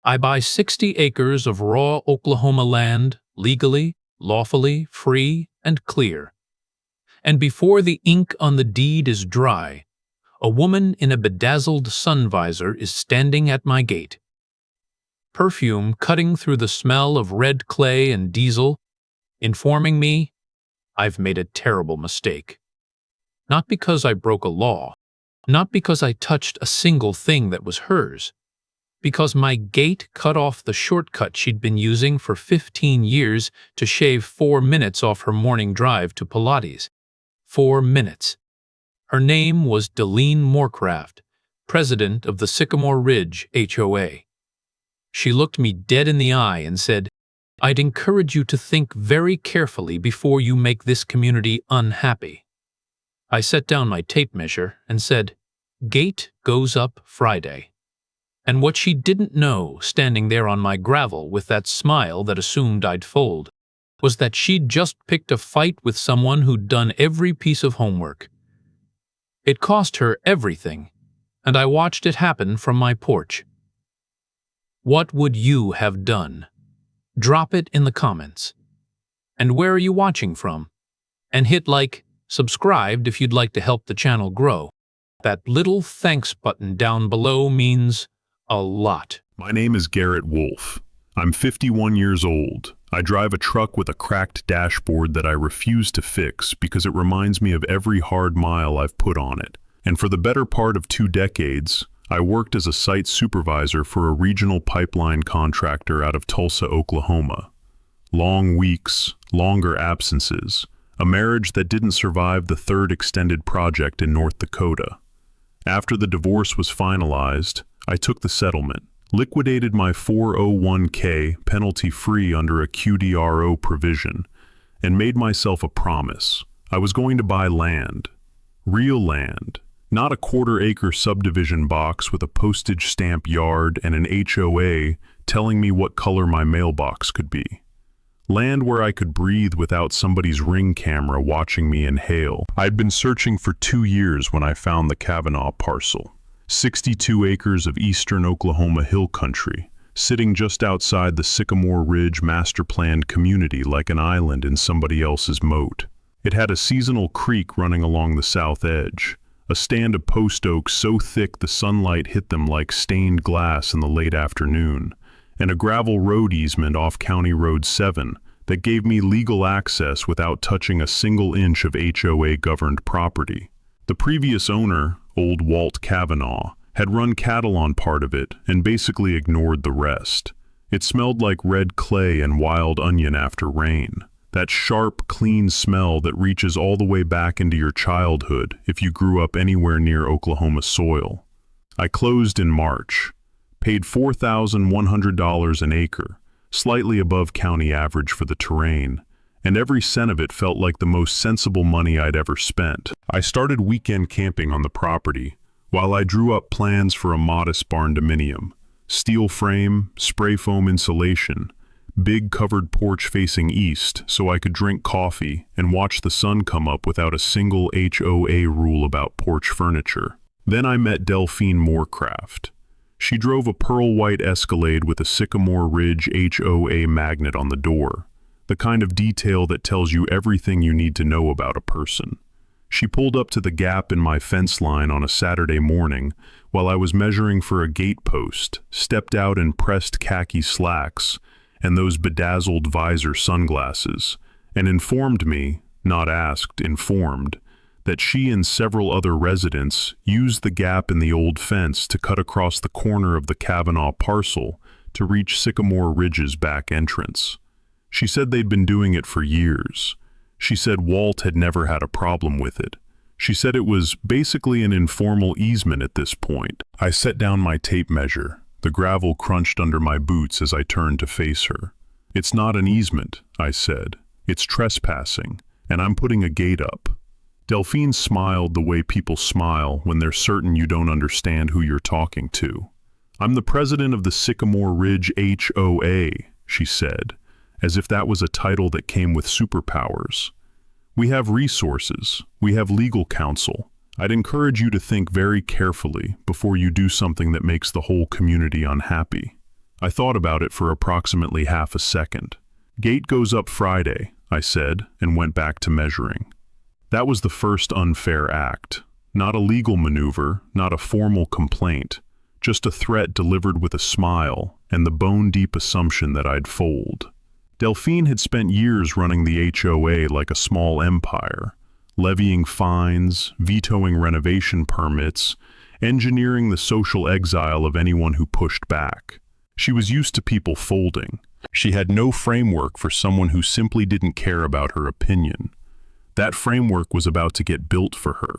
I buy 60 acres of raw Oklahoma land, legally, lawfully, free, and clear. And before the ink on the deed is dry, a woman in a bedazzled sun visor is standing at my gate. Perfume cutting through the smell of red clay and diesel, informing me I've made a terrible mistake. Not because I broke a law, not because I touched a single thing that was hers, because my gate cut off the shortcut she'd been using for 15 years to shave 4 minutes off her morning drive to Pilates. 4 minutes. Her name was Delene Moorcraft, president of the Sycamore Ridge HOA. She looked me dead in the eye and said, "I'd encourage you to think very carefully before you make this community unhappy." I set down my tape measure and said, "Gate goes up Friday." And what she didn't know, standing there on my gravel with that smile that assumed I'd fold, was that she'd just picked a fight with someone who'd done every piece of homework. It cost her everything, and I watched it happen from my porch. What would you have done? Drop it in the comments. And where are you watching from? And hit like, subscribed if you'd like to help the channel grow. That little thanks button down below means a lot. My name is Garrett Wolf. I'm 51 years old. I drive a truck with a cracked dashboard that I refuse to fix because it reminds me of every hard mile I've put on it. And for the better part of 2 decades, I worked as a site supervisor for a regional pipeline contractor out of Tulsa, Oklahoma. Long weeks, longer absences, a marriage that didn't survive the 3rd extended project in North Dakota. After the divorce was finalized, I took the settlement, liquidated my 401k penalty-free under a QDRO provision, and made myself a promise. I was going to buy land. Real land. Not a quarter-acre subdivision box with a postage stamp yard and an HOA telling me what color my mailbox could be. Land where I could breathe without somebody's Ring camera watching me inhale. I'd been searching for 2 years when I found the Kavanaugh parcel. 62 acres of eastern Oklahoma hill country, sitting just outside the Sycamore Ridge master-planned community like an island in somebody else's moat. It had a seasonal creek running along the south edge, a stand of post oaks so thick the sunlight hit them like stained glass in the late afternoon, and a gravel road easement off County Road 7 that gave me legal access without touching a single inch of HOA-governed property. The previous owner, old Walt Kavanaugh, had run cattle on part of it and basically ignored the rest. It smelled like red clay and wild onion after rain. That sharp, clean smell that reaches all the way back into your childhood if you grew up anywhere near Oklahoma soil. I closed in March, paid $4,100 an acre, slightly above county average for the terrain, and every cent of it felt like the most sensible money I'd ever spent. I started weekend camping on the property, while I drew up plans for a modest barn dominium, steel frame, spray foam insulation, big covered porch facing east so I could drink coffee and watch the sun come up without a single HOA rule about porch furniture. Then I met Delphine Moorcraft. She drove a pearl white Escalade with a Sycamore Ridge HOA magnet on the door, the kind of detail that tells you everything you need to know about a person. She pulled up to the gap in my fence line on a Saturday morning while I was measuring for a gate post, stepped out in pressed khaki slacks and those bedazzled visor sunglasses, and informed me, not asked, informed, that she and several other residents used the gap in the old fence to cut across the corner of the Kavanaugh parcel to reach Sycamore Ridge's back entrance. She said they'd been doing it for years. She said Walt had never had a problem with it. She said it was basically an informal easement at this point. I set down my tape measure. The gravel crunched under my boots as I turned to face her. "It's not an easement," I said. "It's trespassing, and I'm putting a gate up." Delphine smiled the way people smile when they're certain you don't understand who you're talking to. "I'm the president of the Sycamore Ridge HOA," she said, as if that was a title that came with superpowers. "We have resources. We have legal counsel. I'd encourage you to think very carefully before you do something that makes the whole community unhappy." I thought about it for approximately half a second. "Gate goes up Friday," I said, and went back to measuring. That was the first unfair act. Not a legal maneuver, not a formal complaint, just a threat delivered with a smile and the bone-deep assumption that I'd fold. Delphine had spent years running the HOA like a small empire, levying fines, vetoing renovation permits, engineering the social exile of anyone who pushed back. She was used to people folding. She had no framework for someone who simply didn't care about her opinion. That framework was about to get built for her,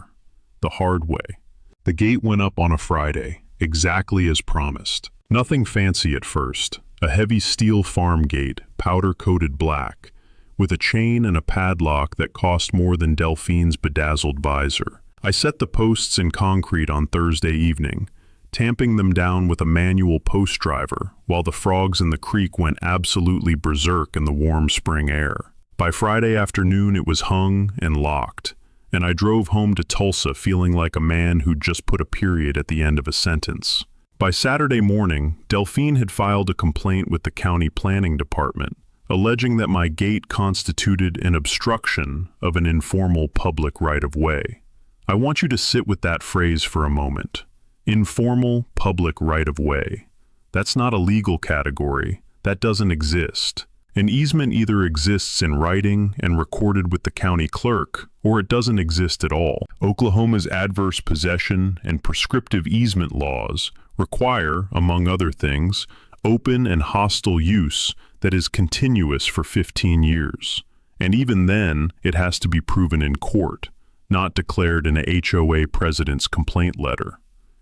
the hard way. The gate went up on a Friday, exactly as promised. Nothing fancy at first. A heavy steel farm gate, powder-coated black, with a chain and a padlock that cost more than Delphine's bedazzled visor. I set the posts in concrete on Thursday evening, tamping them down with a manual post driver, while the frogs in the creek went absolutely berserk in the warm spring air. By Friday afternoon it was hung and locked, and I drove home to Tulsa feeling like a man who'd just put a period at the end of a sentence. By Saturday morning, Delphine had filed a complaint with the county planning department, alleging that my gate constituted an obstruction of an informal public right-of-way. I want you to sit with that phrase for a moment. Informal public right-of-way. That's not a legal category. That doesn't exist. An easement either exists in writing and recorded with the county clerk, or it doesn't exist at all. Oklahoma's adverse possession and prescriptive easement laws require, among other things, open and hostile use that is continuous for 15 years. And even then, it has to be proven in court, not declared in a HOA president's complaint letter.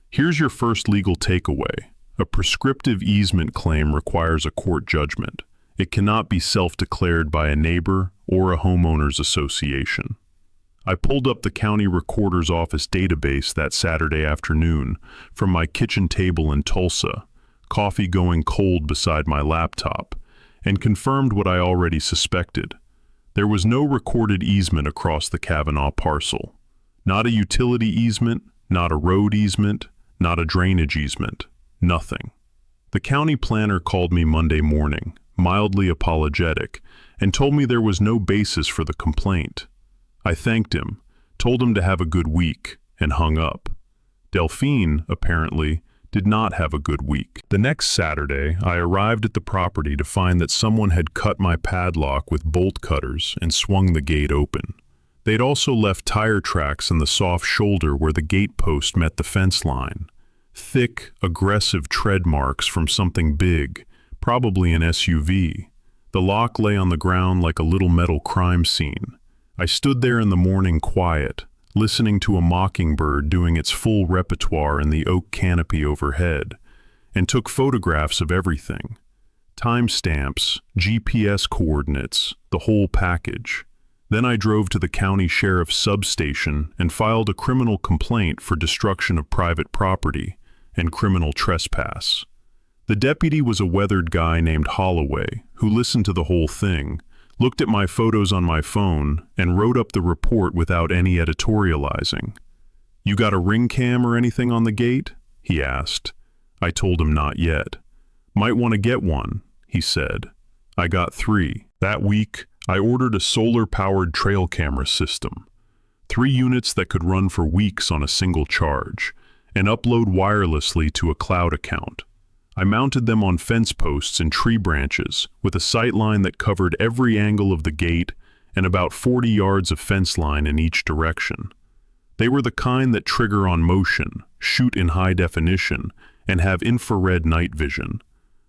Here's your first legal takeaway. A prescriptive easement claim requires a court judgment. It cannot be self-declared by a neighbor or a homeowners association. I pulled up the county recorder's office database that Saturday afternoon from my kitchen table in Tulsa, coffee going cold beside my laptop, and confirmed what I already suspected. There was no recorded easement across the Kavanaugh parcel. Not a utility easement, not a road easement, not a drainage easement. Nothing. The county planner called me Monday morning, mildly apologetic, and told me there was no basis for the complaint. I thanked him, told him to have a good week, and hung up. Delphine, apparently, did not have a good week. The next Saturday, I arrived at the property to find that someone had cut my padlock with bolt cutters and swung the gate open. They'd also left tire tracks in the soft shoulder where the gate post met the fence line. Thick, aggressive tread marks from something big, probably an SUV. The lock lay on the ground like a little metal crime scene. I stood there in the morning quiet, listening to a mockingbird doing its full repertoire in the oak canopy overhead, and took photographs of everything. Timestamps, GPS coordinates, the whole package. Then I drove to the county sheriff's substation and filed a criminal complaint for destruction of private property and criminal trespass. The deputy was a weathered guy named Holloway who listened to the whole thing, looked at my photos on my phone, and wrote up the report without any editorializing. "You got a ring cam or anything on the gate?" he asked. I told him not yet. "Might want to get one," he said. I got 3. That week, I ordered a solar-powered trail camera system. 3 units that could run for weeks on a single charge, and upload wirelessly to a cloud account. I mounted them on fence posts and tree branches with a sight line that covered every angle of the gate and about 40 yards of fence line in each direction. They were the kind that trigger on motion, shoot in high definition, and have infrared night vision.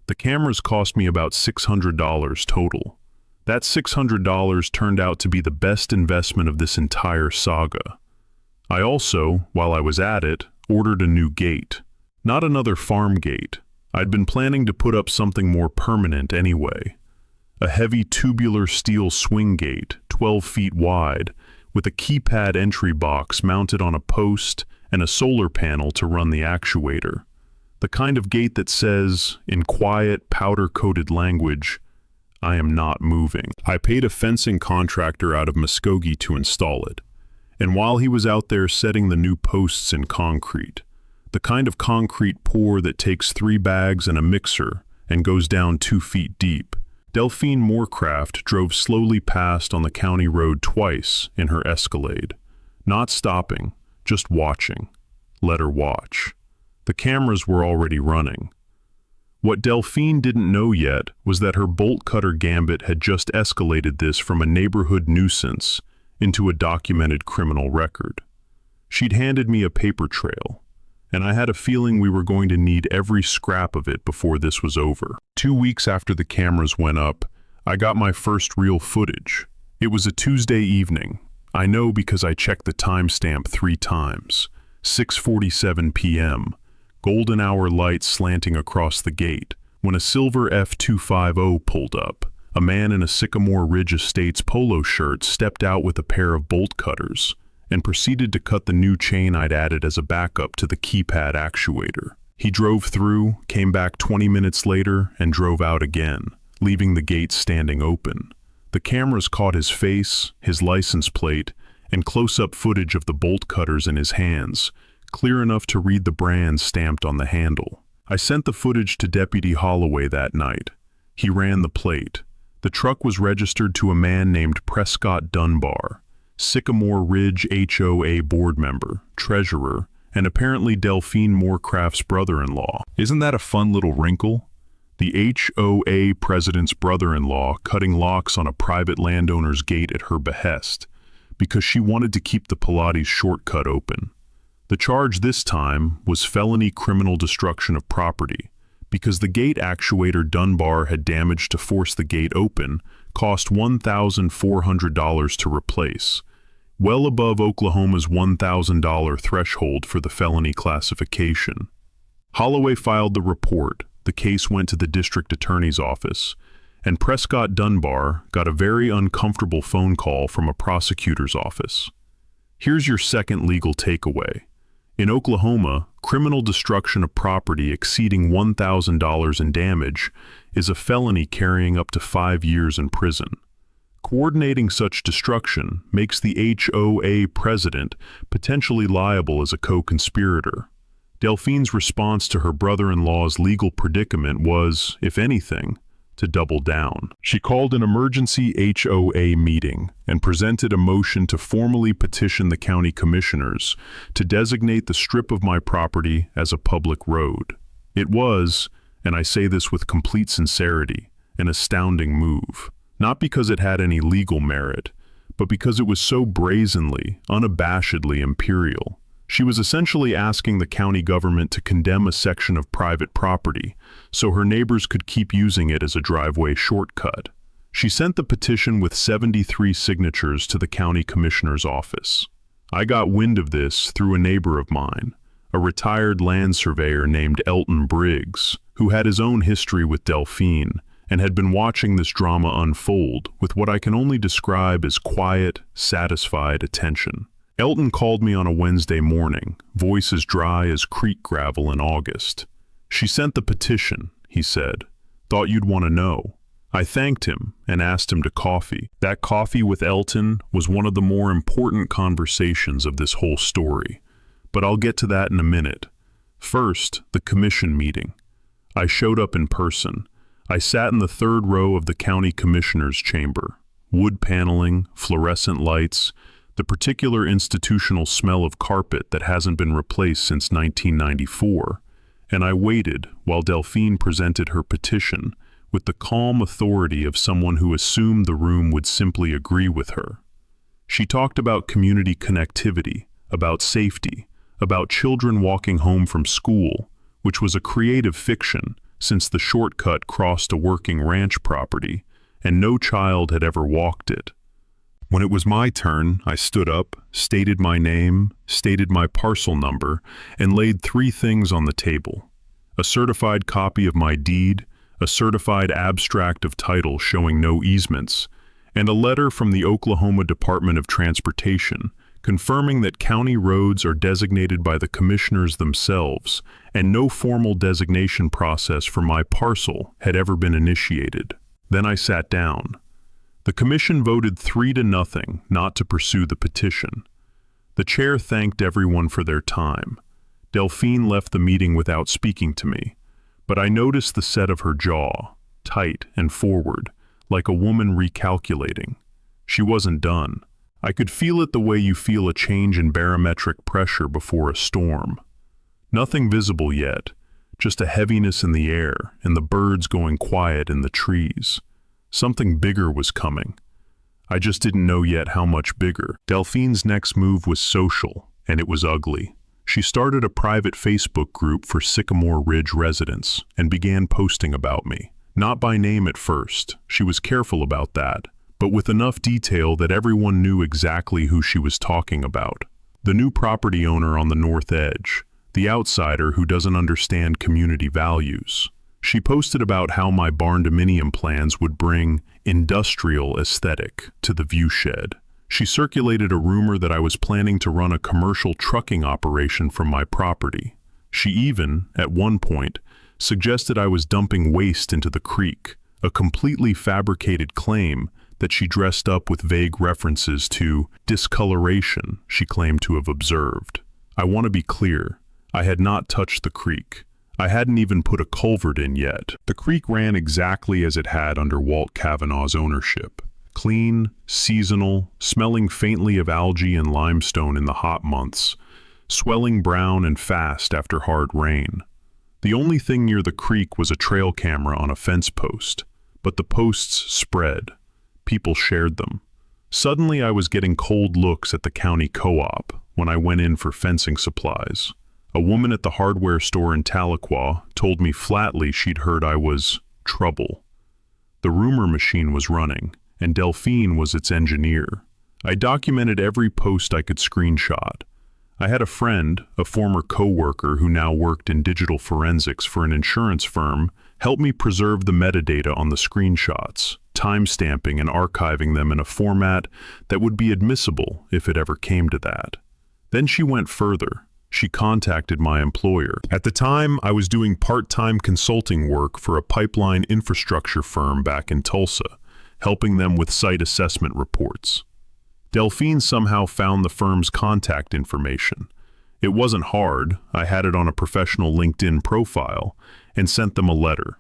The cameras cost me about $600 total. That $600 turned out to be the best investment of this entire saga. I also, while I was at it, ordered a new gate. Not another farm gate. I'd been planning to put up something more permanent anyway. A heavy tubular steel swing gate, 12 feet wide, with a keypad entry box mounted on a post and a solar panel to run the actuator. The kind of gate that says, in quiet, powder-coated language, "I am not moving." I paid a fencing contractor out of Muskogee to install it. And while he was out there setting the new posts in concrete, the kind of concrete pour that takes 3 bags and a mixer and goes down 2 feet deep. Delphine Moorcraft drove slowly past on the county road twice in her Escalade, not stopping, just watching. Let her watch. The cameras were already running. What Delphine didn't know yet was that her bolt cutter gambit had just escalated this from a neighborhood nuisance into a documented criminal record. She'd handed me a paper trail, and I had a feeling we were going to need every scrap of it before this was over. 2 weeks after the cameras went up, I got my first real footage. It was a Tuesday evening. I know because I checked the timestamp 3 times. 6:47 p.m., golden hour lights slanting across the gate, when a silver F250 pulled up. A man in a Sycamore Ridge Estates polo shirt stepped out with a pair of bolt cutters and proceeded to cut the new chain I'd added as a backup to the keypad actuator. He drove through, came back 20 minutes later, and drove out again, leaving the gate standing open. The cameras caught his face, his license plate, and close-up footage of the bolt cutters in his hands, clear enough to read the brand stamped on the handle. I sent the footage to Deputy Holloway that night. He ran the plate. The truck was registered to a man named Prescott Dunbar, Sycamore Ridge HOA board member, treasurer, and apparently Delphine Moorcraft's brother-in-law. Isn't that a fun little wrinkle? The HOA president's brother-in-law cutting locks on a private landowner's gate at her behest, because she wanted to keep the Pilates shortcut open. The charge this time was felony criminal destruction of property, because the gate actuator Dunbar had damaged to force the gate open cost $1,400 to replace, well above Oklahoma's $1,000 threshold for the felony classification. Holloway filed the report, the case went to the district attorney's office, and Prescott Dunbar got a very uncomfortable phone call from a prosecutor's office. Here's your second legal takeaway. In Oklahoma, criminal destruction of property exceeding $1,000 in damage is a felony carrying up to 5 years in prison. Coordinating such destruction makes the HOA president potentially liable as a co-conspirator. Delphine's response to her brother-in-law's legal predicament was, if anything, to double down. She called an emergency HOA meeting and presented a motion to formally petition the county commissioners to designate the strip of my property as a public road. It was, and I say this with complete sincerity, an astounding move. Not because it had any legal merit, but because it was so brazenly, unabashedly imperial. She was essentially asking the county government to condemn a section of private property so her neighbors could keep using it as a driveway shortcut. She sent the petition with 73 signatures to the county commissioner's office. I got wind of this through a neighbor of mine, a retired land surveyor named Elton Briggs, who had his own history with Delphine and had been watching this drama unfold with what I can only describe as quiet, satisfied attention. Elton called me on a Wednesday morning, voice as dry as creek gravel in August. "She sent the petition," he said. "Thought you'd want to know." I thanked him and asked him to coffee. That coffee with Elton was one of the more important conversations of this whole story, but I'll get to that in a minute. First, the commission meeting. I showed up in person. I sat in the third row of the county commissioner's chamber. Wood paneling, fluorescent lights, the particular institutional smell of carpet that hasn't been replaced since 1994, and I waited while Delphine presented her petition with the calm authority of someone who assumed the room would simply agree with her. She talked about community connectivity, about safety, about children walking home from school, which was a creative fiction since the shortcut crossed a working ranch property, and no child had ever walked it. When it was my turn, I stood up, stated my name, stated my parcel number, and laid 3 things on the table: a certified copy of my deed, a certified abstract of title showing no easements, and a letter from the Oklahoma Department of Transportation confirming that county roads are designated by the commissioners themselves, and no formal designation process for my parcel had ever been initiated. Then I sat down. The commission voted 3-0 not to pursue the petition. The chair thanked everyone for their time. Delphine left the meeting without speaking to me, But I noticed the set of her jaw, tight and forward, like a woman recalculating. She wasn't done. I could feel it the way you feel a change in barometric pressure before a storm. Nothing visible yet, just a heaviness in the air and the birds going quiet in the trees. Something bigger was coming. I just didn't know yet how much bigger. Delphine's next move was social, and it was ugly. She started a private Facebook group for Sycamore Ridge residents and began posting about me. Not by name at first, she was careful about that, but with enough detail that everyone knew exactly who she was talking about. The new property owner on the north edge, the outsider who doesn't understand community values. She posted about how my barn-dominium plans would bring industrial aesthetic to the viewshed. She circulated a rumor that I was planning to run a commercial trucking operation from my property. She even, at one point, suggested I was dumping waste into the creek, a completely fabricated claim that she dressed up with vague references to discoloration she claimed to have observed. I want to be clear, I had not touched the creek. I hadn't even put a culvert in yet. The creek ran exactly as it had under Walt Cavanaugh's ownership. Clean, seasonal, smelling faintly of algae and limestone in the hot months, swelling brown and fast after hard rain. The only thing near the creek was a trail camera on a fence post, but the posts spread. People shared them. Suddenly I was getting cold looks at the county co-op when I went in for fencing supplies. A woman at the hardware store in Tahlequah told me flatly she'd heard I was trouble. The rumor machine was running, and Delphine was its engineer. I documented every post I could screenshot. I had a friend, a former co-worker who now worked in digital forensics for an insurance firm, help me preserve the metadata on the screenshots, timestamping and archiving them in a format that would be admissible if it ever came to that. Then she went further. She contacted my employer. At the time, I was doing part-time consulting work for a pipeline infrastructure firm back in Tulsa, helping them with site assessment reports. Delphine somehow found the firm's contact information. It wasn't hard. I had it on a professional LinkedIn profile and sent them a letter.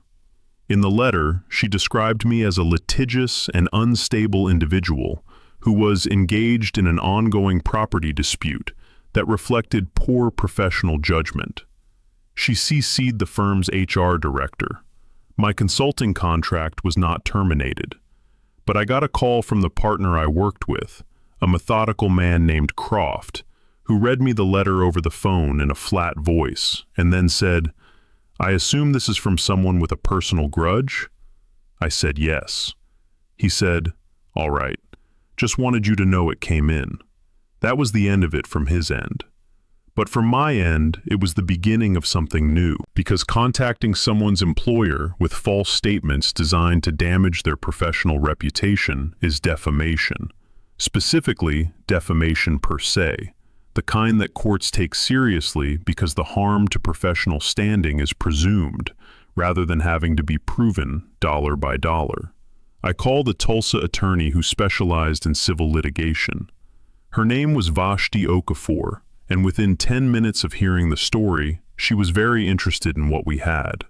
In the letter, she described me as a litigious and unstable individual who was engaged in an ongoing property dispute that reflected poor professional judgment. She CC'd the firm's HR director. My consulting contract was not terminated, but I got a call from the partner I worked with, a methodical man named Croft, who read me the letter over the phone in a flat voice and then said, "I assume this is from someone with a personal grudge?" I said yes. He said, "All right, just wanted you to know it came in." That was the end of it from his end. But from my end, it was the beginning of something new, because contacting someone's employer with false statements designed to damage their professional reputation is defamation. Specifically, defamation per se, the kind that courts take seriously because the harm to professional standing is presumed, rather than having to be proven dollar by dollar. I called the Tulsa attorney who specialized in civil litigation. Her name was Vashti Okafor, and within 10 minutes of hearing the story, she was very interested in what we had.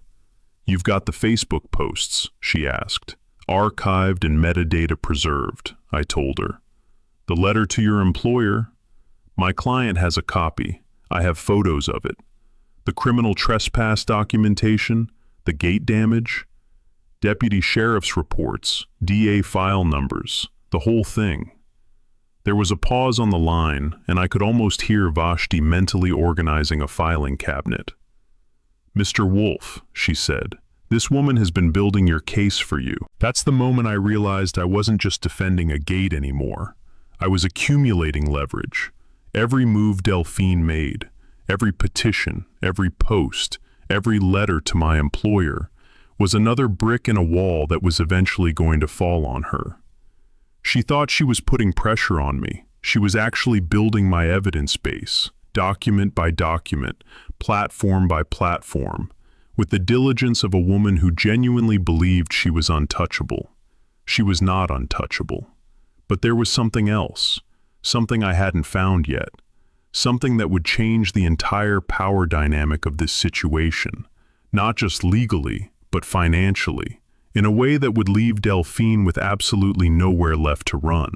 "You've got the Facebook posts," she asked. "Archived and metadata preserved," I told her. "The letter to your employer?" "My client has a copy. I have photos of it. The criminal trespass documentation, the gate damage, deputy sheriff's reports, DA file numbers, the whole thing." There was a pause on the line, and I could almost hear Vashti mentally organizing a filing cabinet. "Mr. Wolf," she said, "this woman has been building your case for you." That's the moment I realized I wasn't just defending a gate anymore. I was accumulating leverage. Every move Delphine made, every petition, every post, every letter to my employer, was another brick in a wall that was eventually going to fall on her. She thought she was putting pressure on me. She was actually building my evidence base, document by document, platform by platform, with the diligence of a woman who genuinely believed she was untouchable. She was not untouchable. But there was something else, something I hadn't found yet, something that would change the entire power dynamic of this situation, not just legally, but financially, in a way that would leave Delphine with absolutely nowhere left to run.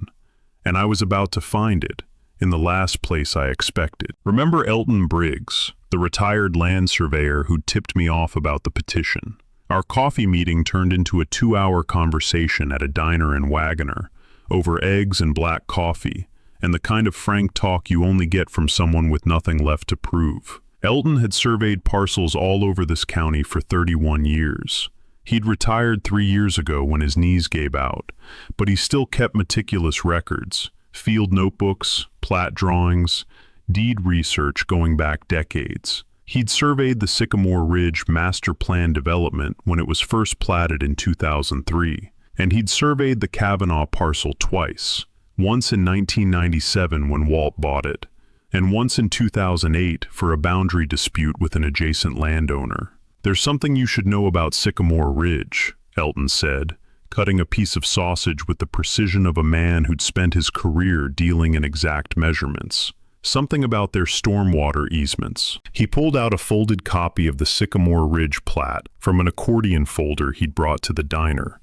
And I was about to find it, in the last place I expected. Remember Elton Briggs, the retired land surveyor who tipped me off about the petition? Our coffee meeting turned into a 2-hour conversation at a diner in Wagoner, over eggs and black coffee, and the kind of frank talk you only get from someone with nothing left to prove. Elton had surveyed parcels all over this county for 31 years. He'd retired 3 years ago when his knees gave out, but he still kept meticulous records, field notebooks, plat drawings, deed research going back decades. He'd surveyed the Sycamore Ridge Master Plan development when it was first platted in 2003, and he'd surveyed the Kavanaugh parcel twice, once in 1997 when Walt bought it, and once in 2008 for a boundary dispute with an adjacent landowner. "There's something you should know about Sycamore Ridge," Elton said, cutting a piece of sausage with the precision of a man who'd spent his career dealing in exact measurements. Something about their stormwater easements. He pulled out a folded copy of the Sycamore Ridge plat from an accordion folder he'd brought to the diner,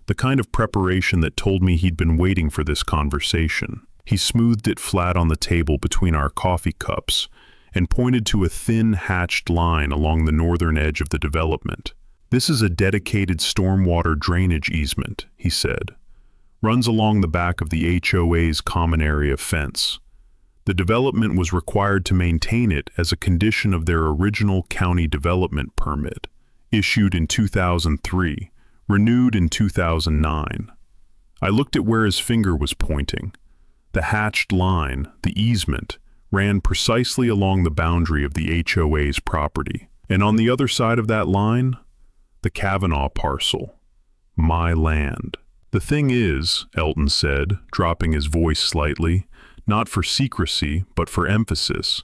the kind of preparation that told me he'd been waiting for this conversation. He smoothed it flat on the table between our coffee cups and pointed to a thin hatched line along the northern edge of the development. "This is a dedicated stormwater drainage easement," he said. "Runs along the back of the HOA's common area fence. The development was required to maintain it as a condition of their original county development permit, issued in 2003, renewed in 2009. I looked at where his finger was pointing. The hatched line, the easement, ran precisely along the boundary of the HOA's property. And on the other side of that line, the Kavanaugh parcel. My land. "The thing is," Elton said, dropping his voice slightly, not for secrecy, but for emphasis,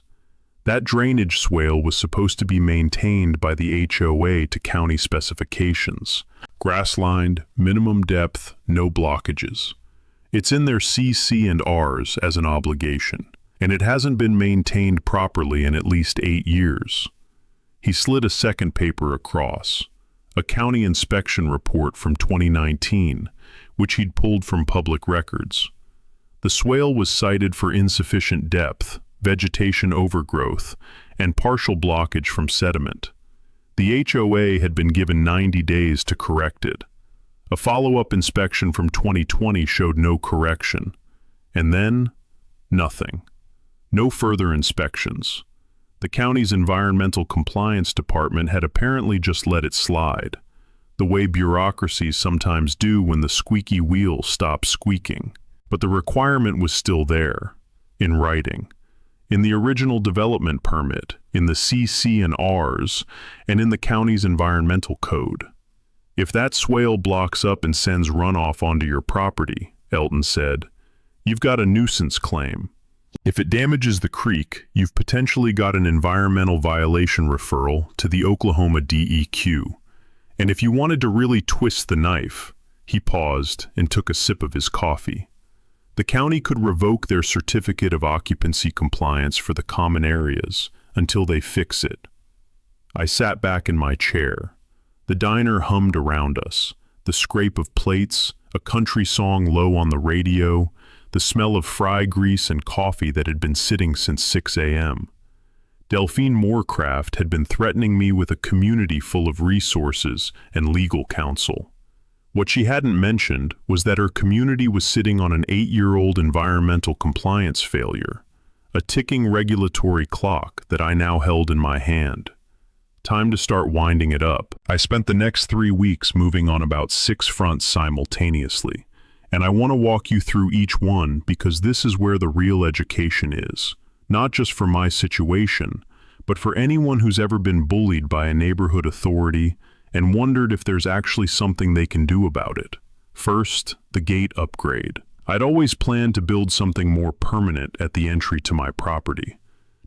that drainage swale was supposed to be maintained by the HOA to county specifications. Grass-lined, minimum depth, no blockages. It's in their CC and Rs as an obligation, and it hasn't been maintained properly in at least 8 years. He slid a second paper across, a county inspection report from 2019, which he'd pulled from public records. The swale was cited for insufficient depth, vegetation overgrowth, and partial blockage from sediment. The HOA had been given 90 days to correct it. A follow-up inspection from 2020 showed no correction. And then, nothing. No further inspections. The county's environmental compliance department had apparently just let it slide, the way bureaucracies sometimes do when the squeaky wheel stops squeaking. But the requirement was still there, in writing, in the original development permit, in the CC and Rs, and in the county's environmental code. "If that swale blocks up and sends runoff onto your property," Elton said, "you've got a nuisance claim. If it damages the creek, you've potentially got an environmental violation referral to the Oklahoma DEQ. And if you wanted to really twist the knife," he paused and took a sip of his coffee, "the county could revoke their certificate of occupancy compliance for the common areas until they fix it." I sat back in my chair. The diner hummed around us, the scrape of plates, a country song low on the radio, the smell of fry grease and coffee that had been sitting since 6 a.m. Delphine Moorcraft had been threatening me with a community full of resources and legal counsel. What she hadn't mentioned was that her community was sitting on an 8-year-old environmental compliance failure, a ticking regulatory clock that I now held in my hand. Time to start winding it up. I spent the next 3 weeks moving on about 6 fronts simultaneously, and I want to walk you through each one because this is where the real education is, not just for my situation, but for anyone who's ever been bullied by a neighborhood authority and wondered if there's actually something they can do about it. First, the gate upgrade. I'd always planned to build something more permanent at the entry to my property.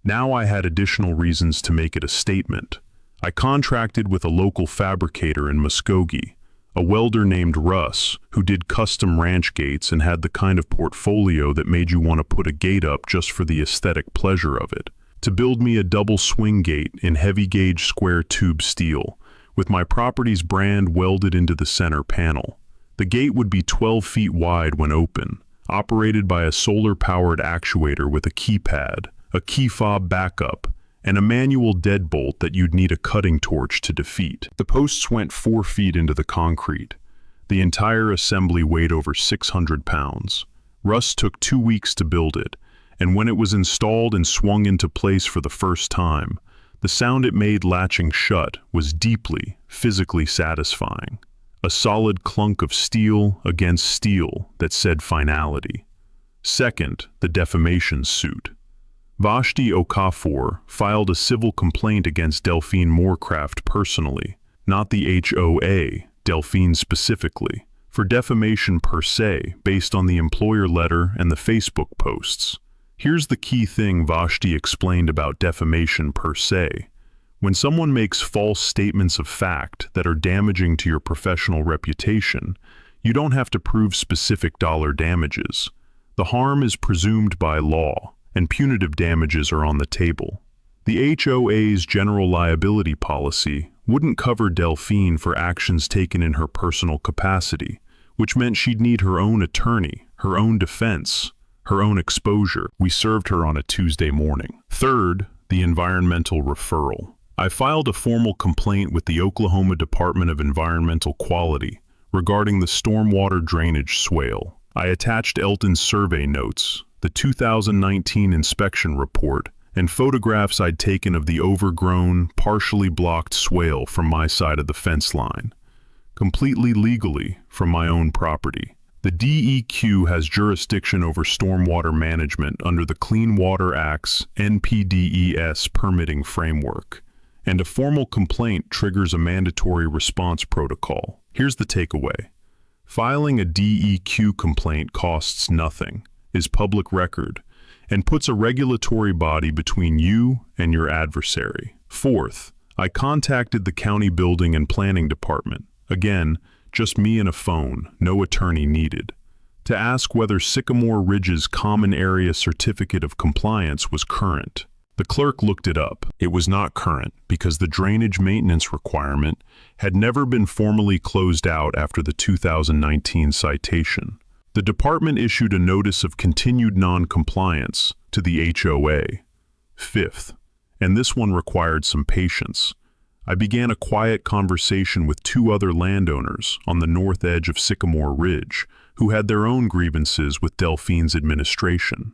Now I had additional reasons to make it a statement. I contracted with a local fabricator in Muskogee, a welder named Russ, who did custom ranch gates and had the kind of portfolio that made you want to put a gate up just for the aesthetic pleasure of it, to build me a double swing gate in heavy gauge square tube steel, with my property's brand welded into the center panel. The gate would be 12 feet wide when open, operated by a solar-powered actuator with a keypad, a key fob backup, and a manual deadbolt that you'd need a cutting torch to defeat. The posts went 4 feet into the concrete. The entire assembly weighed over 600 pounds. Russ took 2 weeks to build it, and when it was installed and swung into place for the first time, the sound it made latching shut was deeply, physically satisfying. A solid clunk of steel against steel that said finality. Second, the defamation suit. Vashti Okafor filed a civil complaint against Delphine Moorcraft personally, not the HOA, Delphine specifically, for defamation per se based on the employer letter and the Facebook posts. Here's the key thing Vashti explained about defamation per se. When someone makes false statements of fact that are damaging to your professional reputation, you don't have to prove specific dollar damages. The harm is presumed by law, and punitive damages are on the table. The HOA's general liability policy wouldn't cover Delphine for actions taken in her personal capacity, which meant she'd need her own attorney, her own defense, her own exposure. We served her on a Tuesday morning. Third, the environmental referral. I filed a formal complaint with the Oklahoma Department of Environmental Quality regarding the stormwater drainage swale. I attached Elton's survey notes, the 2019 inspection report, and photographs I'd taken of the overgrown, partially blocked swale from my side of the fence line, completely legally from my own property. The DEQ has jurisdiction over stormwater management under the Clean Water Act's NPDES permitting framework, and a formal complaint triggers a mandatory response protocol. Here's the takeaway. Filing a DEQ complaint costs nothing, is public record, and puts a regulatory body between you and your adversary. Fourth, I contacted the county building and planning department, again, just me and a phone, no attorney needed, to ask whether Sycamore Ridge's Common Area Certificate of Compliance was current. The clerk looked it up. It was not current because the drainage maintenance requirement had never been formally closed out after the 2019 citation. The department issued a notice of continued non-compliance to the HOA. Fifth, and this one required some patience, I began a quiet conversation with 2 other landowners on the north edge of Sycamore Ridge who had their own grievances with Delphine's administration.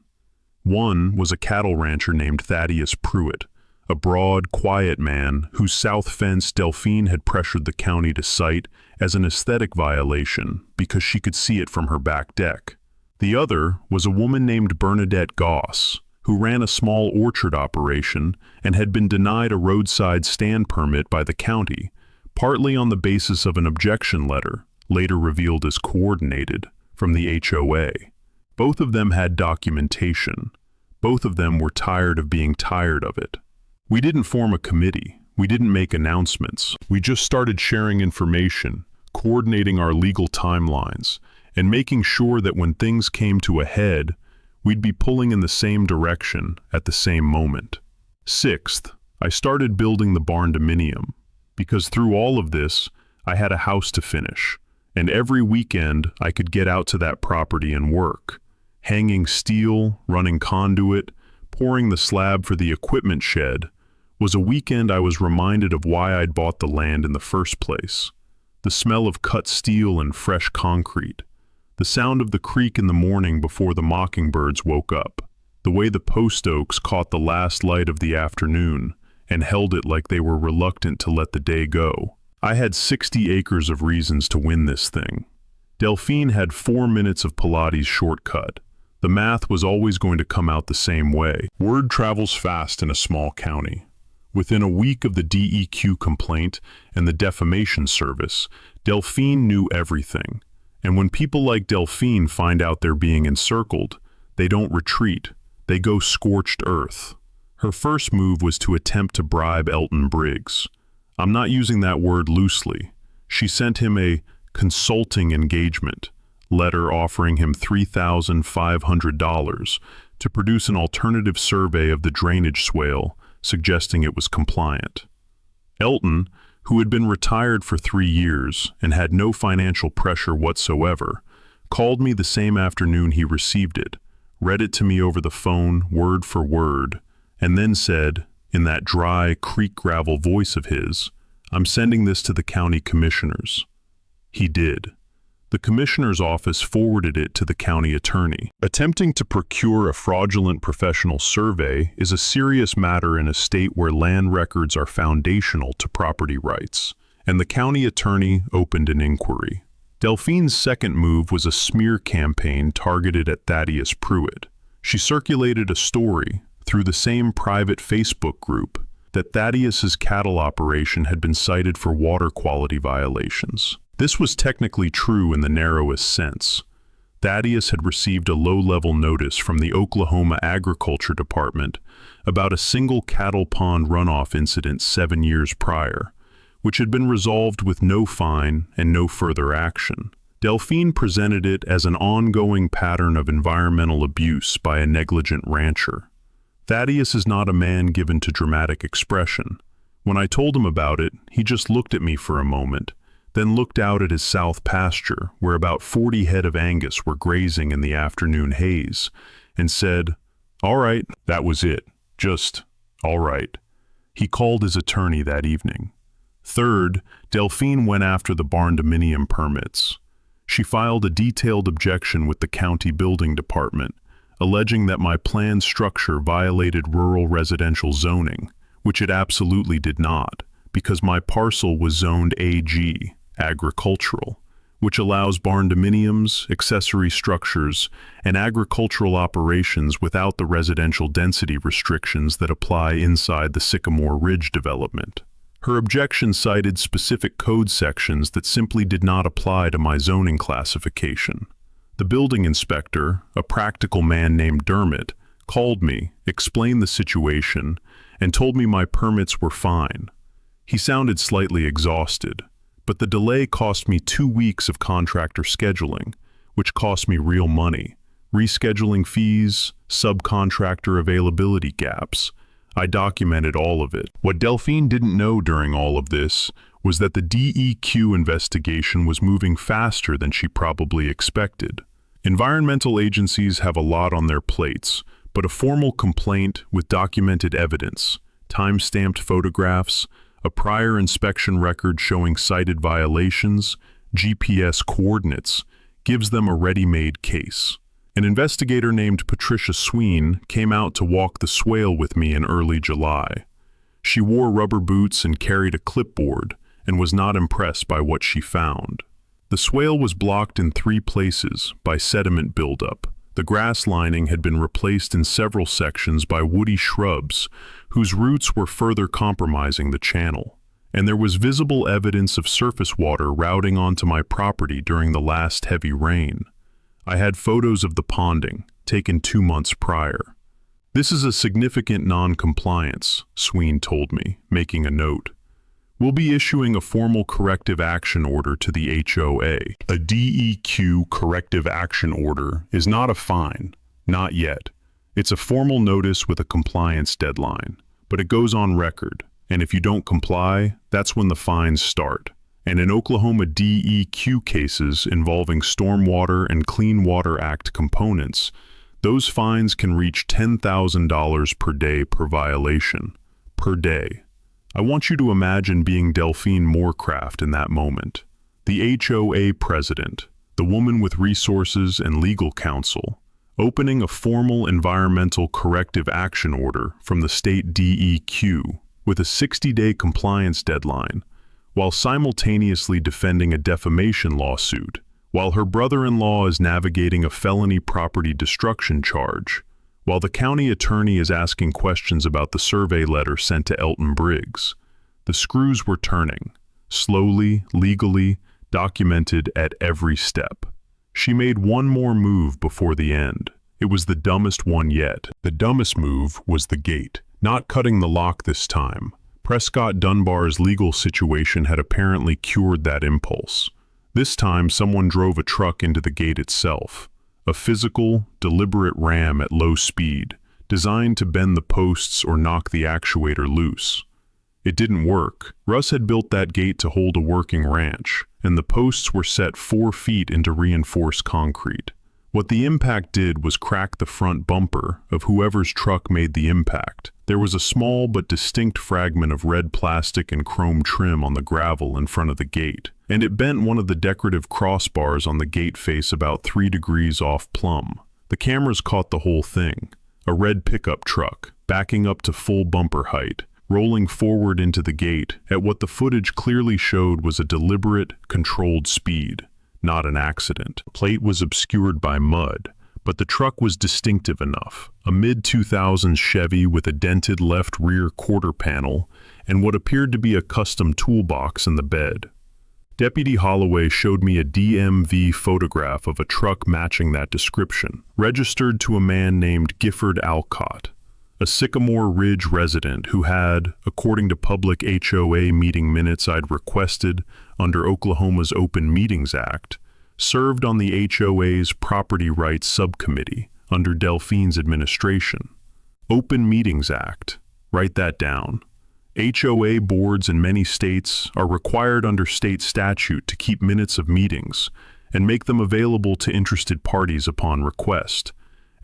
One was a cattle rancher named Thaddeus Pruitt, a broad, quiet man whose south fence Delphine had pressured the county to cite as an aesthetic violation because she could see it from her back deck. The other was a woman named Bernadette Goss, who ran a small orchard operation and had been denied a roadside stand permit by the county, partly on the basis of an objection letter, later revealed as coordinated, from the HOA. Both of them had documentation. Both of them were tired of being tired of it. We didn't form a committee. We didn't make announcements. We just started sharing information, coordinating our legal timelines, and making sure that when things came to a head, we'd be pulling in the same direction at the same moment. Sixth, I started building the barn-dominium, because through all of this, I had a house to finish, and every weekend I could get out to that property and work, hanging steel, running conduit, pouring the slab for the equipment shed. Was a weekend I was reminded of why I'd bought the land in the first place. The smell of cut steel and fresh concrete. The sound of the creek in the morning before the mockingbirds woke up. The way the post oaks caught the last light of the afternoon and held it like they were reluctant to let the day go. I had 60 acres of reasons to win this thing. Delphine had 4 minutes of Pilates shortcut. The math was always going to come out the same way. Word travels fast in a small county. Within a week of the DEQ complaint and the defamation service, Delphine knew everything. And when people like Delphine find out they're being encircled, they don't retreat. They go scorched earth. Her first move was to attempt to bribe Elton Briggs. I'm not using that word loosely. She sent him a consulting engagement letter offering him $3,500 to produce an alternative survey of the drainage swale, suggesting it was compliant. Elton, who had been retired for 3 years and had no financial pressure whatsoever, called me the same afternoon he received it, read it to me over the phone word for word, and then said, in that dry, creek gravel voice of his, "I'm sending this to the county commissioners." He did. The commissioner's office forwarded it to the county attorney. Attempting to procure a fraudulent professional survey is a serious matter in a state where land records are foundational to property rights, and the county attorney opened an inquiry. Delphine's second move was a smear campaign targeted at Thaddeus Pruitt. She circulated a story through the same private Facebook group that Thaddeus's cattle operation had been cited for water quality violations. This was technically true in the narrowest sense. Thaddeus had received a low-level notice from the Oklahoma Agriculture Department about a single cattle pond runoff incident 7 years prior, which had been resolved with no fine and no further action. Delphine presented it as an ongoing pattern of environmental abuse by a negligent rancher. Thaddeus is not a man given to dramatic expression. When I told him about it, he just looked at me for a moment, then looked out at his south pasture, where about 40 head of Angus were grazing in the afternoon haze, and said, "All right." That was it. Just, all right. He called his attorney that evening. Third, Delphine went after the barn-dominium permits. She filed a detailed objection with the county building department, alleging that my planned structure violated rural residential zoning, which it absolutely did not, because my parcel was zoned AG, agricultural, which allows barn-dominiums, accessory structures, and agricultural operations without the residential density restrictions that apply inside the Sycamore Ridge development. Her objection cited specific code sections that simply did not apply to my zoning classification. The building inspector, a practical man named Dermott, called me, explained the situation, and told me my permits were fine. He sounded slightly exhausted, but the delay cost me 2 weeks of contractor scheduling, which cost me real money, rescheduling fees, subcontractor availability gaps. I documented all of it. What Delphine didn't know during all of this was that the DEQ investigation was moving faster than she probably expected. Environmental agencies have a lot on their plates, but a formal complaint with documented evidence, time-stamped photographs, a prior inspection record showing cited violations, GPS coordinates, gives them a ready-made case. An investigator named Patricia Sween came out to walk the swale with me in early July. She wore rubber boots and carried a clipboard and was not impressed by what she found. The swale was blocked in 3 places by sediment buildup. The grass lining had been replaced in several sections by woody shrubs whose roots were further compromising the channel, and there was visible evidence of surface water routing onto my property during the last heavy rain. I had photos of the ponding, taken 2 months prior. "This is a significant non-compliance," Sween told me, making a note. "We'll be issuing a formal corrective action order to the HOA. A DEQ corrective action order is not a fine, not yet. It's a formal notice with a compliance deadline, but it goes on record, and if you don't comply, that's when the fines start. And in Oklahoma DEQ cases involving Stormwater and Clean Water Act components, those fines can reach $10,000 per day per violation, per day." I want you to imagine being Delphine Moorcraft in that moment. The HOA president, the woman with resources and legal counsel, opening a formal environmental corrective action order from the state DEQ with a 60-day compliance deadline, while simultaneously defending a defamation lawsuit, while her brother-in-law is navigating a felony property destruction charge, while the county attorney is asking questions about the survey letter sent to Elton Briggs. The screws were turning, slowly, legally, documented at every step. She made one more move before the end. It was the dumbest one yet. The dumbest move was the gate, not cutting the lock this time. Prescott Dunbar's legal situation had apparently cured that impulse. This time someone drove a truck into the gate itself. A physical, deliberate ram at low speed, designed to bend the posts or knock the actuator loose. It didn't work. Russ had built that gate to hold a working ranch, and the posts were set 4 feet into reinforced concrete. What the impact did was crack the front bumper of whoever's truck made the impact. There was a small but distinct fragment of red plastic and chrome trim on the gravel in front of the gate, and it bent one of the decorative crossbars on the gate face about 3 degrees off plumb. The cameras caught the whole thing. A red pickup truck, backing up to full bumper height, rolling forward into the gate at what the footage clearly showed was a deliberate, controlled speed, not an accident. The plate was obscured by mud, but the truck was distinctive enough. A mid-2000s Chevy with a dented left rear quarter panel and what appeared to be a custom toolbox in the bed. Deputy Holloway showed me a DMV photograph of a truck matching that description, registered to a man named Gifford Alcott, a Sycamore Ridge resident who had, according to public HOA meeting minutes I'd requested under Oklahoma's Open Meetings Act, served on the HOA's Property Rights Subcommittee under Delphine's administration. Open Meetings Act, write that down. HOA boards in many states are required under state statute to keep minutes of meetings and make them available to interested parties upon request,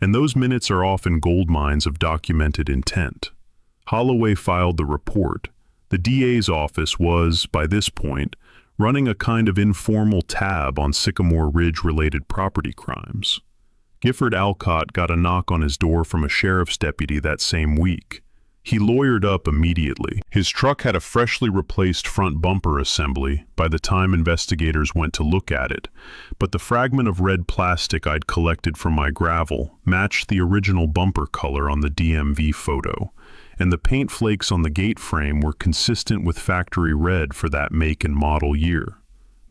and those minutes are often gold mines of documented intent. Holloway filed the report. The DA's office was, by this point, running a kind of informal tab on Sycamore Ridge-related property crimes. Gifford Alcott got a knock on his door from a sheriff's deputy that same week. He lawyered up immediately. His truck had a freshly replaced front bumper assembly by the time investigators went to look at it, but the fragment of red plastic I'd collected from my gravel matched the original bumper color on the DMV photo, and the paint flakes on the gate frame were consistent with factory red for that make and model year.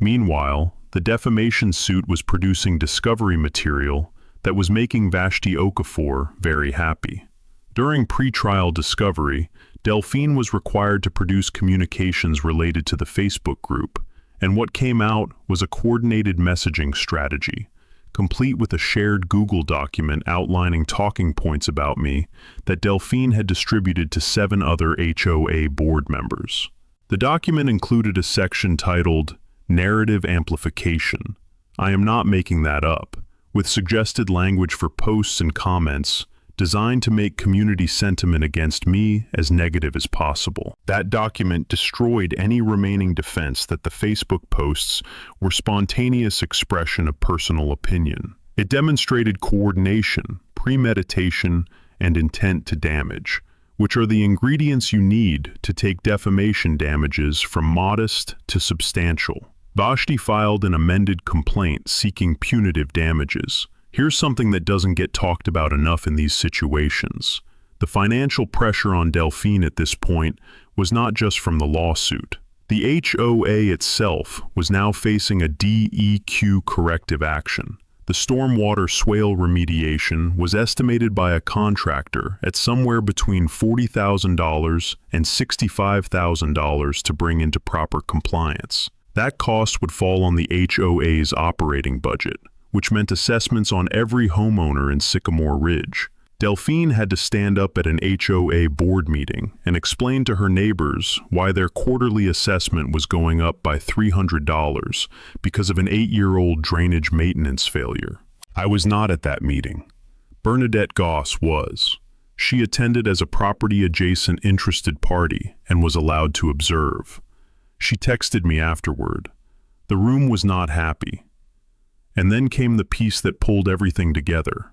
Meanwhile, the defamation suit was producing discovery material that was making Vashti Okafor very happy. During pre-trial discovery, Delphine was required to produce communications related to the Facebook group, and what came out was a coordinated messaging strategy, complete with a shared Google document outlining talking points about me that Delphine had distributed to 7 other HOA board members. The document included a section titled Narrative Amplification. I am not making that up, with suggested language for posts and comments designed to make community sentiment against me as negative as possible. That document destroyed any remaining defense that the Facebook posts were spontaneous expression of personal opinion. It demonstrated coordination, premeditation, and intent to damage, which are the ingredients you need to take defamation damages from modest to substantial. Vashti filed an amended complaint seeking punitive damages. Here's something that doesn't get talked about enough in these situations. The financial pressure on Delphine at this point was not just from the lawsuit. The HOA itself was now facing a DEQ corrective action. The stormwater swale remediation was estimated by a contractor at somewhere between $40,000 and $65,000 to bring into proper compliance. That cost would fall on the HOA's operating budget, which meant assessments on every homeowner in Sycamore Ridge. Delphine had to stand up at an HOA board meeting and explain to her neighbors why their quarterly assessment was going up by $300 because of an 8-year-old drainage maintenance failure. I was not at that meeting. Bernadette Goss was. She attended as a property-adjacent interested party and was allowed to observe. She texted me afterward. The room was not happy. And then came the piece that pulled everything together.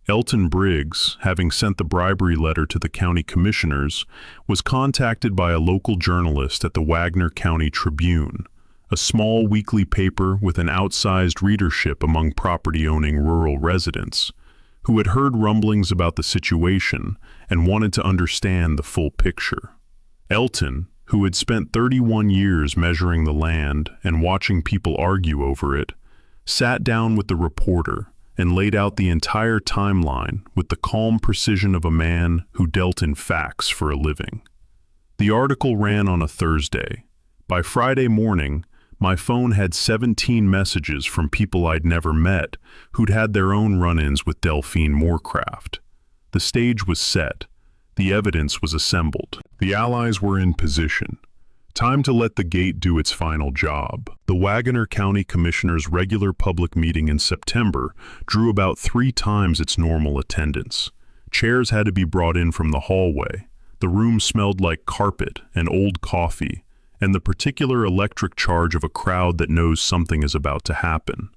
Elton Briggs, having sent the bribery letter to the county commissioners, was contacted by a local journalist at the Wagner County Tribune, a small weekly paper with an outsized readership among property-owning rural residents, who had heard rumblings about the situation and wanted to understand the full picture. Elton, who had spent 31 years measuring the land and watching people argue over it, sat down with the reporter and laid out the entire timeline with the calm precision of a man who dealt in facts for a living. The article ran on a Thursday. By Friday morning, my phone had 17 messages from people I'd never met who'd had their own run-ins with Delphine Moorcraft. The stage was set. The evidence was assembled. The allies were in position. Time to let the gate do its final job. The Wagoner County Commissioner's regular public meeting in September drew about 3 times its normal attendance. Chairs had to be brought in from the hallway. The room smelled like carpet and old coffee, and the particular electric charge of a crowd that knows something is about to happen.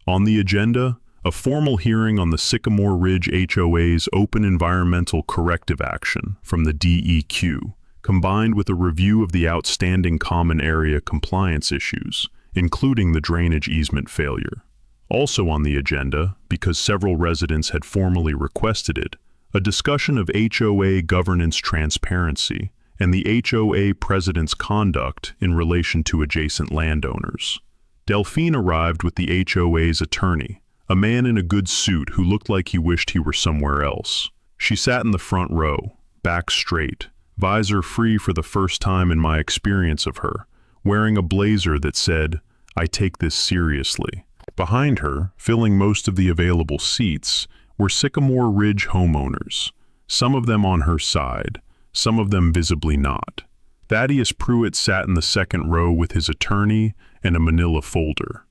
On the agenda, a formal hearing on the Sycamore Ridge HOA's open environmental corrective action from the DEQ, combined with a review of the outstanding common area compliance issues, including the drainage easement failure. Also on the agenda, because several residents had formally requested it, a discussion of HOA governance transparency and the HOA president's conduct in relation to adjacent landowners. Delphine arrived with the HOA's attorney, a man in a good suit who looked like he wished he were somewhere else. She sat in the front row, back straight, visor free for the first time in my experience of her, wearing a blazer that said, "I take this seriously." Behind her, filling most of the available seats, were Sycamore Ridge homeowners, some of them on her side, some of them visibly not. Thaddeus Pruitt sat in the second row with his attorney and a manila folder.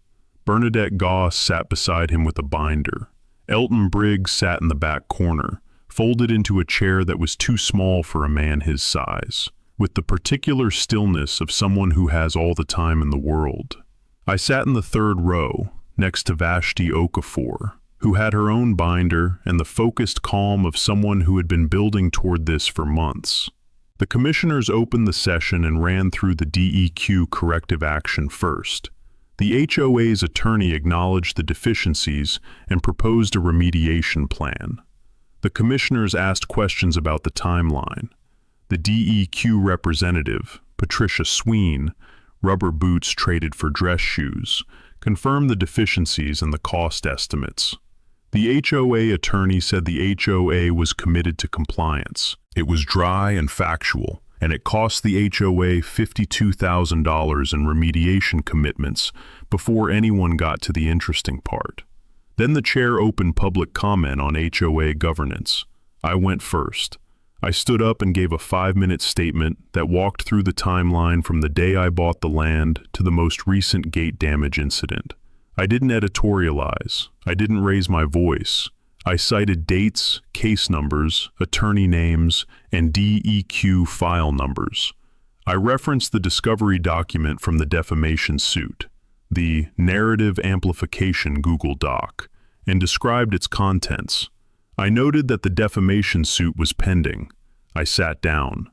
Bernadette Goss sat beside him with a binder. Elton Briggs sat in the back corner, folded into a chair that was too small for a man his size, with the particular stillness of someone who has all the time in the world. I sat in the third row, next to Vashti Okafor, who had her own binder and the focused calm of someone who had been building toward this for months. The commissioners opened the session and ran through the DEQ corrective action first. The HOA's attorney acknowledged the deficiencies and proposed a remediation plan. The commissioners asked questions about the timeline. The DEQ representative, Patricia Sween, rubber boots traded for dress shoes, confirmed the deficiencies and the cost estimates. The HOA attorney said the HOA was committed to compliance. It was dry and factual, and it cost the HOA $52,000 in remediation commitments before anyone got to the interesting part. Then the chair opened public comment on HOA governance. I went first. I stood up and gave a 5-minute statement that walked through the timeline from the day I bought the land to the most recent gate damage incident. I didn't editorialize. I didn't raise my voice. I cited dates, case numbers, attorney names, and DEQ file numbers. I referenced the discovery document from the defamation suit, the Narrative Amplification Google Doc, and described its contents. I noted that the defamation suit was pending. I sat down.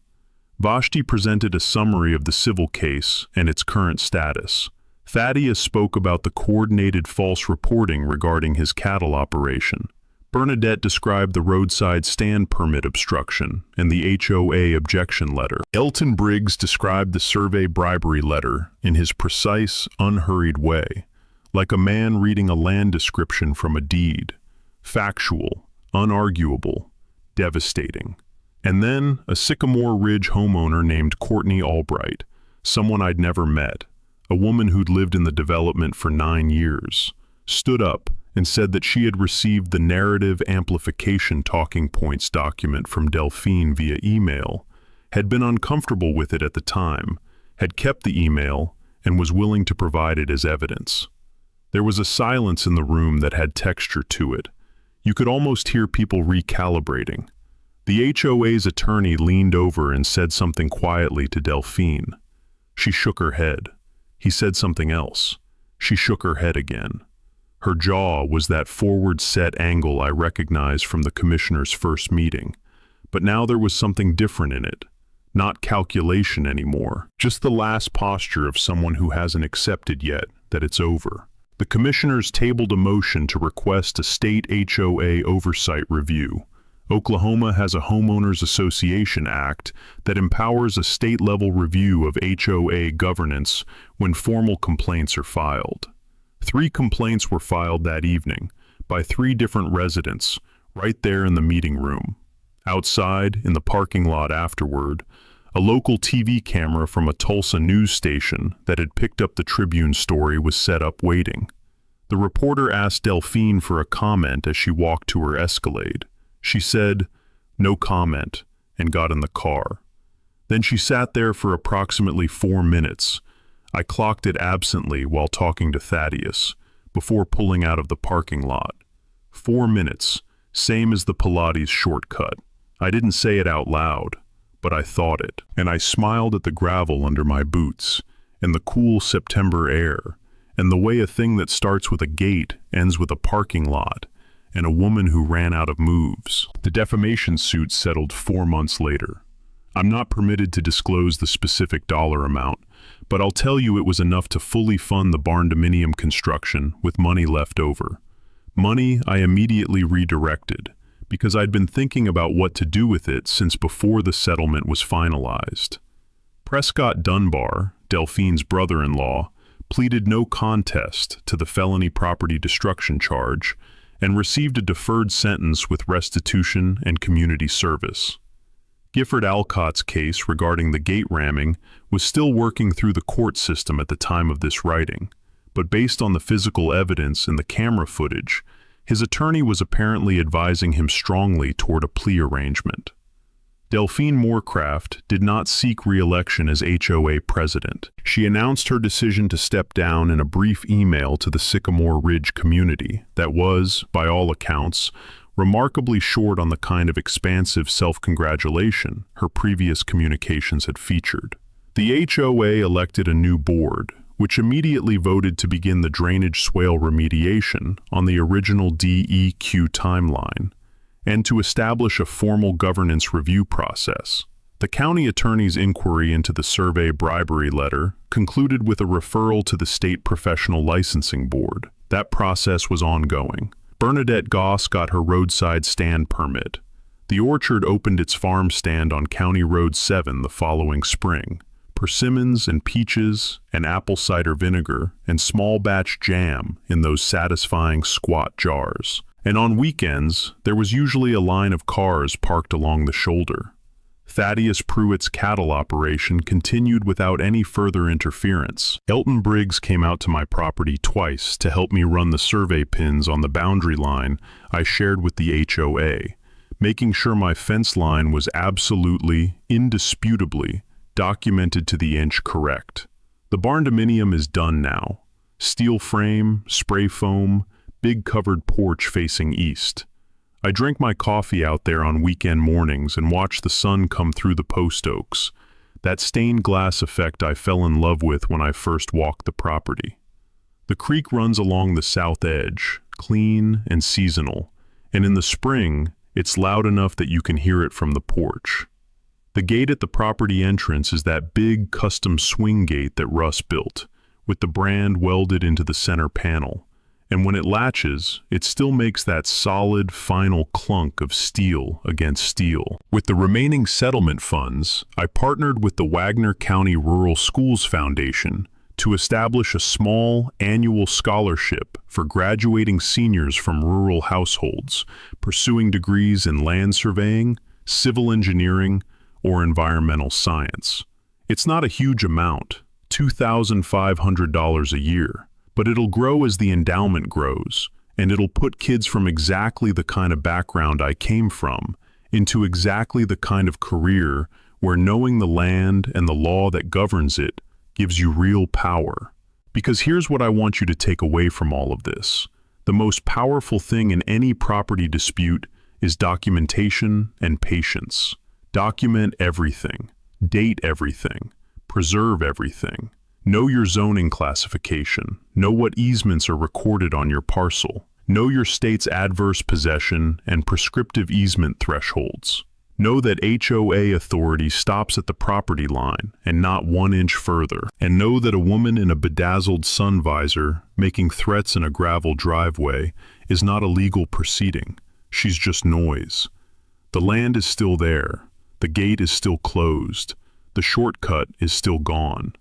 Vashti presented a summary of the civil case and its current status. Thaddeus spoke about the coordinated false reporting regarding his cattle operation. Bernadette described the roadside stand permit obstruction and the HOA objection letter. Elton Briggs described the survey bribery letter in his precise, unhurried way, like a man reading a land description from a deed. Factual, unarguable, devastating. And then a Sycamore Ridge homeowner named Courtney Albright, someone I'd never met, a woman who'd lived in the development for 9 years, stood up and said that she had received the Narrative Amplification Talking Points document from Delphine via email, had been uncomfortable with it at the time, had kept the email, and was willing to provide it as evidence. There was a silence in the room that had texture to it. You could almost hear people recalibrating. The HOA's attorney leaned over and said something quietly to Delphine. She shook her head. He said something else. She shook her head again. Her jaw was that forward-set angle I recognized from the commissioner's first meeting. But now there was something different in it. Not calculation anymore. Just the last posture of someone who hasn't accepted yet that it's over. The commissioners tabled a motion to request a state HOA oversight review. Oklahoma has a Homeowners Association Act that empowers a state-level review of HOA governance when formal complaints are filed. 3 complaints were filed that evening by 3 different residents right there in the meeting room. Outside, in the parking lot afterward, a local TV camera from a Tulsa news station that had picked up the Tribune story was set up waiting. The reporter asked Delphine for a comment as she walked to her Escalade. She said, "No comment," and got in the car. Then she sat there for approximately 4 minutes. I clocked it absently while talking to Thaddeus, before pulling out of the parking lot. 4 minutes, same as the Pilates shortcut. I didn't say it out loud, but I thought it. And I smiled at the gravel under my boots, and the cool September air, and the way a thing that starts with a gate ends with a parking lot, and a woman who ran out of moves. The defamation suit settled 4 months later. I'm not permitted to disclose the specific dollar amount, but I'll tell you it was enough to fully fund the barn-dominium construction with money left over. Money I immediately redirected, because I'd been thinking about what to do with it since before the settlement was finalized. Prescott Dunbar, Delphine's brother-in-law, pleaded no contest to the felony property destruction charge and received a deferred sentence with restitution and community service. Gifford Alcott's case regarding the gate ramming was still working through the court system at the time of this writing, but based on the physical evidence and the camera footage, his attorney was apparently advising him strongly toward a plea arrangement. Delphine Moorcraft did not seek re-election as HOA president. She announced her decision to step down in a brief email to the Sycamore Ridge community that was, by all accounts, remarkably short on the kind of expansive self-congratulation her previous communications had featured. The HOA elected a new board, which immediately voted to begin the drainage swale remediation on the original DEQ timeline, and to establish a formal governance review process. The county attorney's inquiry into the survey bribery letter concluded with a referral to the State Professional Licensing Board. That process was ongoing. Bernadette Goss got her roadside stand permit. The orchard opened its farm stand on County Road 7 the following spring. Persimmons and peaches and apple cider vinegar and small batch jam in those satisfying squat jars. And on weekends, there was usually a line of cars parked along the shoulder. Thaddeus Pruitt's cattle operation continued without any further interference. Elton Briggs came out to my property twice to help me run the survey pins on the boundary line I shared with the HOA, making sure my fence line was absolutely, indisputably, documented to the inch correct. The barn-dominium is done now. Steel frame, spray foam, big covered porch facing east. I drink my coffee out there on weekend mornings and watch the sun come through the post oaks, that stained glass effect I fell in love with when I first walked the property. The creek runs along the south edge, clean and seasonal, and in the spring, it's loud enough that you can hear it from the porch. The gate at the property entrance is that big custom swing gate that Russ built, with the brand welded into the center panel. And when it latches, it still makes that solid, final clunk of steel against steel. With the remaining settlement funds, I partnered with the Wagner County Rural Schools Foundation to establish a small, annual scholarship for graduating seniors from rural households, pursuing degrees in land surveying, civil engineering, or environmental science. It's not a huge amount, $2,500 a year. But it'll grow as the endowment grows, and it'll put kids from exactly the kind of background I came from into exactly the kind of career where knowing the land and the law that governs it gives you real power. Because here's what I want you to take away from all of this. The most powerful thing in any property dispute is documentation and patience. Document everything, date everything, preserve everything. Know your zoning classification. Know what easements are recorded on your parcel. Know your state's adverse possession and prescriptive easement thresholds. Know that HOA authority stops at the property line and not 1 inch further. And know that a woman in a bedazzled sun visor making threats in a gravel driveway is not a legal proceeding. She's just noise. The land is still there. The gate is still closed. The shortcut is still gone.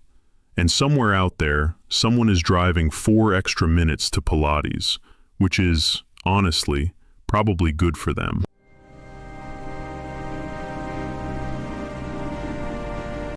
And somewhere out there, someone is driving 4 extra minutes to Pilates, which is, honestly, probably good for them.